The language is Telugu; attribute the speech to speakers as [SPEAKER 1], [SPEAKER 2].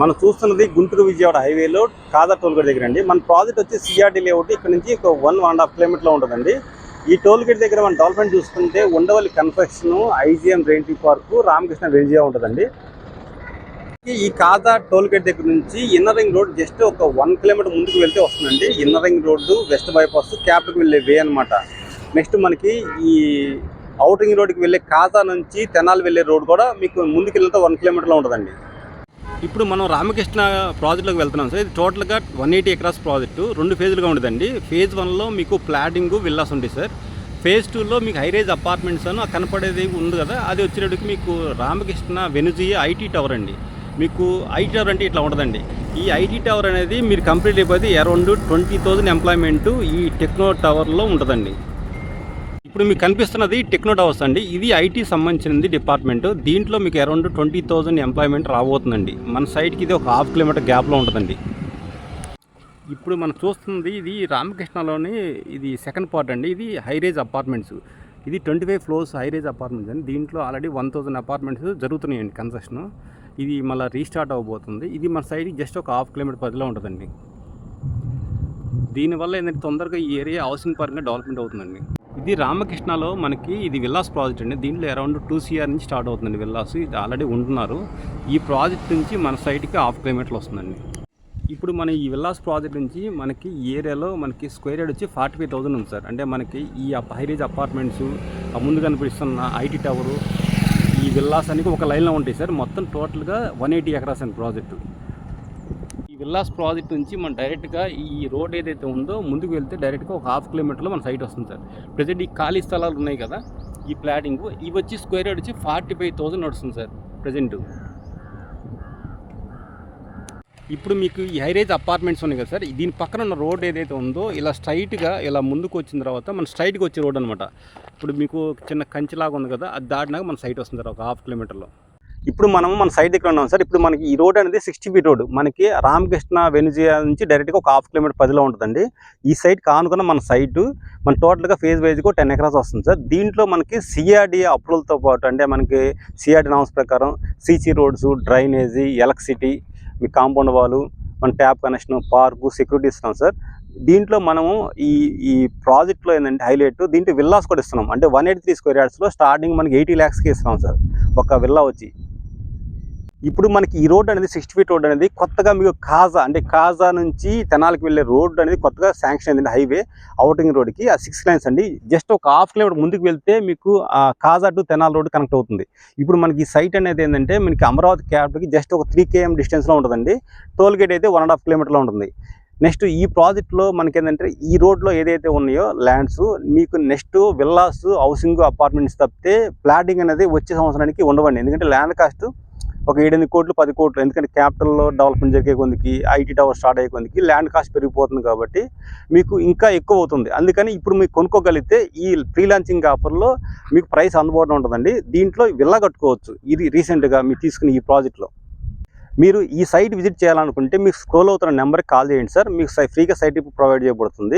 [SPEAKER 1] మనం చూస్తున్నది గుంటూరు విజయవాడ హైవేలో కాదా టోల్ గేట్ దగ్గర అండి. మన ప్రాజెక్ట్ వచ్చి సిఆర్డీ లేఅవుట్ ఇక్కడ నుంచి ఒక 1.5 కిలోమీటర్లో ఉంటుందండి. ఈ టోల్ గేట్ దగ్గర మన డెవలప్మెంట్ చూసుకుంటే Undavalli construction, IGM raintree park, Ramakrishna వెంజియా ఉంటుందండి. ఈ కాదా టోల్ గేట్ దగ్గర నుంచి ఇన్నర్ రింగ్ రోడ్ జస్ట్ ఒక 1 కిలోమీటర్ ముందుకు వెళ్తే వస్తుందండి. Inner ring road, west bypass, క్యాపిటల్కి వెళ్ళే వే అనమాట. నెక్స్ట్ మనకి ఈ అవుట్ రింగ్ రోడ్కి వెళ్ళే కాదా నుంచి తెనాలి వెళ్ళే రోడ్ కూడా మీకు ముందుకు వెళ్తే 1 కిలోమీటర్లో ఉంటుందండి. ఇప్పుడు మనం రామకృష్ణ ప్రాజెక్టులోకి వెళ్తున్నాం సార్. ఇది టోటల్గా 180 ఎకరాస్ ప్రాజెక్టు 2 ఫేజ్లుగా ఉండదండి. ఫేజ్ 1లో మీకు ప్లాటింగ్ విల్లాస్ ఉంటాయి సార్. ఫేజ్ 2లో మీకు హైరేజ్ అపార్ట్మెంట్స్ అని కనపడేది ఉంది కదా, అది వచ్చేటప్పటికి మీకు రామకృష్ణ వెనుజియా ఐటీ టవర్ అండి. మీకు ఐటీ టవర్ అంటే ఇట్లా ఉండదండి. ఈ ఐటీ టవర్ అనేది మీరు కంప్లీట్ అయిపోతే అరౌండ్ 20,000 ఎంప్లాయ్మెంట్ ఈ టెక్నో టవర్లో ఉంటుందండి. ఇప్పుడు మీకు కనిపిస్తున్నది టెక్నో టవర్స్ అండి. ఇది ఐటీ సంబంధించింది డిపార్ట్మెంట్. దీంట్లో మీకు అరౌండ్ 20,000 ఎంప్లాయ్మెంట్ రాబోతుందండి. మన సైడ్కి ఇది ఒక 1/2 కిలోమీటర్ గ్యాప్లో ఉంటుందండి. ఇప్పుడు మనం చూస్తుంది ఇది రామకృష్ణలోని ఇది సెకండ్ పార్ట్ అండి. ఇది హైరేజ్ అపార్ట్మెంట్స్. ఇది 25 ఫ్లోర్స్ హైరేజ్ అపార్ట్మెంట్స్ అండి. దీంట్లో ఆల్రెడీ 1,000 అపార్ట్మెంట్స్ జరుగుతున్నాయండి కన్స్ట్రక్షన్. ఇది మళ్ళీ రీస్టార్ట్ అవ్వబోతుంది. ఇది మన సైడ్కి జస్ట్ ఒక 1/2 కిలోమీటర్ పరిధిలో ఉంటుందండి. దీనివల్ల ఏంటంటే తొందరగా ఈ ఏరియా హౌసింగ్ పరంగా డెవలప్మెంట్ అవుతుందండి. ఇది రామకృష్ణలో మనకి ఇది విల్లాస్ ప్రాజెక్ట్ అండి. దీంట్లో అరౌండ్ 2 CR నుంచి స్టార్ట్ అవుతుందండి విల్లాస్. ఇది ఆల్రెడీ ఉంటున్నారు. ఈ ప్రాజెక్ట్ నుంచి మన సైడ్కి 1/2 కిలోమీటర్లు వస్తుందండి. ఇప్పుడు మన ఈ విల్లాస్ ప్రాజెక్ట్ నుంచి మనకి ఈ ఏరియాలో మనకి స్క్వేర్ యార్డ్ వచ్చి 45,000 ఉంది సార్. అంటే మనకి ఈ హైరేజ్ అపార్ట్మెంట్స్, ముందు కనిపిస్తున్న ఐటీ టవరు, ఈ విల్లాస్ అనేది ఒక లైన్లో ఉంటాయి సార్. మొత్తం టోటల్గా 180 ఎకరాస్ అండి ప్రాజెక్టు. ఈ విల్లాస్ ప్రాజెక్ట్ నుంచి మనం డైరెక్ట్గా ఈ రోడ్ ఏదైతే ఉందో ముందుకు వెళ్తే డైరెక్ట్గా ఒక 1/2 కిలోమీటర్లో మన సైట్ వస్తుంది సార్. ప్రజెంట్ ఈ ఖాళీ స్థలాలు ఉన్నాయి కదా, ఈ ప్లాటింగ్ ఇవి వచ్చి స్క్వేర్ యార్డ్ వచ్చి 45,000 నడుస్తుంది సార్ ప్రజెంట్. ఇప్పుడు మీకు ఈ హైరేజ్ అపార్ట్మెంట్స్ ఉన్నాయి కదా సార్, దీని పక్కన ఉన్న రోడ్ ఏదైతే ఉందో ఇలా స్ట్రైట్గా ఇలా ముందుకు వచ్చిన తర్వాత మన స్ట్రైట్గా వచ్చే రోడ్ అనమాట. ఇప్పుడు మీకు చిన్న కంచిలాగా ఉంది కదా, అది దాటినాక మన సైట్ వస్తుంది సార్ ఒక 1/2 కిలోమీటర్లో. ఇప్పుడు మనం మన సైట్ దగ్గర ఉన్నాం సార్. ఇప్పుడు మనకి ఈ రోడ్ అనేది 60 ఫీట్ రోడ్. మనకి రామకృష్ణ వెనుజియా నుంచి డైరెక్ట్గా ఒక 1/2 కిలోమీటర్ పరిధిలో ఉంటుందండి. ఈ సైట్ కానుకున్న మన సైటు మన టోటల్గా ఫేజ్ వైజ్గా 10 ఎకరాస్ వస్తుంది సార్. దీంట్లో మనకి సిఆర్డీ అప్రూవల్తో పాటు అంటే మనకి సిఆర్డీ నామ్స్ ప్రకారం సీసీ రోడ్స్, డ్రైనేజీ, ఎలక్ట్రిసిటీ, మీ కాంపౌండ్ వాలు, మన ట్యాప్ కనెక్షన్, పార్కు, సెక్యూరిటీ ఇస్తున్నాం సార్. దీంట్లో మనము ఈ ప్రాజెక్ట్లో ఏంటంటే హైలైట్, దీంట్లో విల్లాస్ కూడా ఇస్తున్నాం. అంటే 183 స్క్వేర్ యార్డ్స్లో స్టార్టింగ్ మనకి 80 lakhsకి ఇస్తున్నాం సార్ ఒక విల్లా వచ్చి. ఇప్పుడు మనకి ఈ రోడ్ అనేది 60 ఫీట్ రోడ్ అనేది కొత్తగా మీకు కాజా నుంచి తెనాలికి వెళ్ళే రోడ్ అనేది కొత్తగా శాంక్షన్ అయిందండి. హైవే అవుటింగ్ రోడ్కి ఆ 6 lanes అండి. జస్ట్ ఒక 1/2 కిలోమీటర్ ముందుకు వెళ్తే మీకు కాజా టు తెనాలి రోడ్ కనెక్ట్ అవుతుంది. ఇప్పుడు మనకి ఈ సైట్ అనేది ఏంటంటే మనకి అమరావతి క్యాపిటల్కి జస్ట్ ఒక 3 km డిస్టెన్స్లో ఉంటుందండి. టోల్ గేట్ అయితే 1.5 కిలోమీటర్లో ఉంటుంది. నెక్స్ట్ ఈ ప్రాజెక్ట్లో మనకి ఏంటంటే ఈ రోడ్లో ఏదైతే ఉన్నాయో ల్యాండ్స్ మీకు నెక్స్ట్ విల్లాస్, హౌసింగ్, అపార్ట్మెంట్స్ తప్పితే ప్లాటింగ్ అనేది వచ్చే సంవత్సరానికి ఉండవండి. ఎందుకంటే ల్యాండ్ కాస్ట్ ఒక 7-8 కోట్లు 10 కోట్లు. ఎందుకంటే క్యాపిటల్లో డెవలప్మెంట్ జరిగే కొందికి, ఐటీ టవర్ స్టార్ట్ అయ్యే కొందికి ల్యాండ్ కాస్ట్ పెరిగిపోతుంది కాబట్టి మీకు ఇంకా ఎక్కువ అవుతుంది. అందుకని ఇప్పుడు మీకు కొనుక్కోగలిగితే ఈ ప్రీ లాంచింగ్ ఆఫర్లో మీకు ప్రైస్ అందుబాటులో ఉంటుందండి. దీంట్లో విల్లా కట్టుకోవచ్చు. ఇది రీసెంట్గా మీరు తీసుకుని ఈ ప్రాజెక్ట్లో మీరు ఈ సైట్ విజిట్ చేయాలనుకుంటే మీకు స్క్రోల్ అవుతున్న నెంబర్కి కాల్ చేయండి సార్. మీకు ఫ్రీగా సైట్ ప్రొవైడ్ చేయబడుతుంది.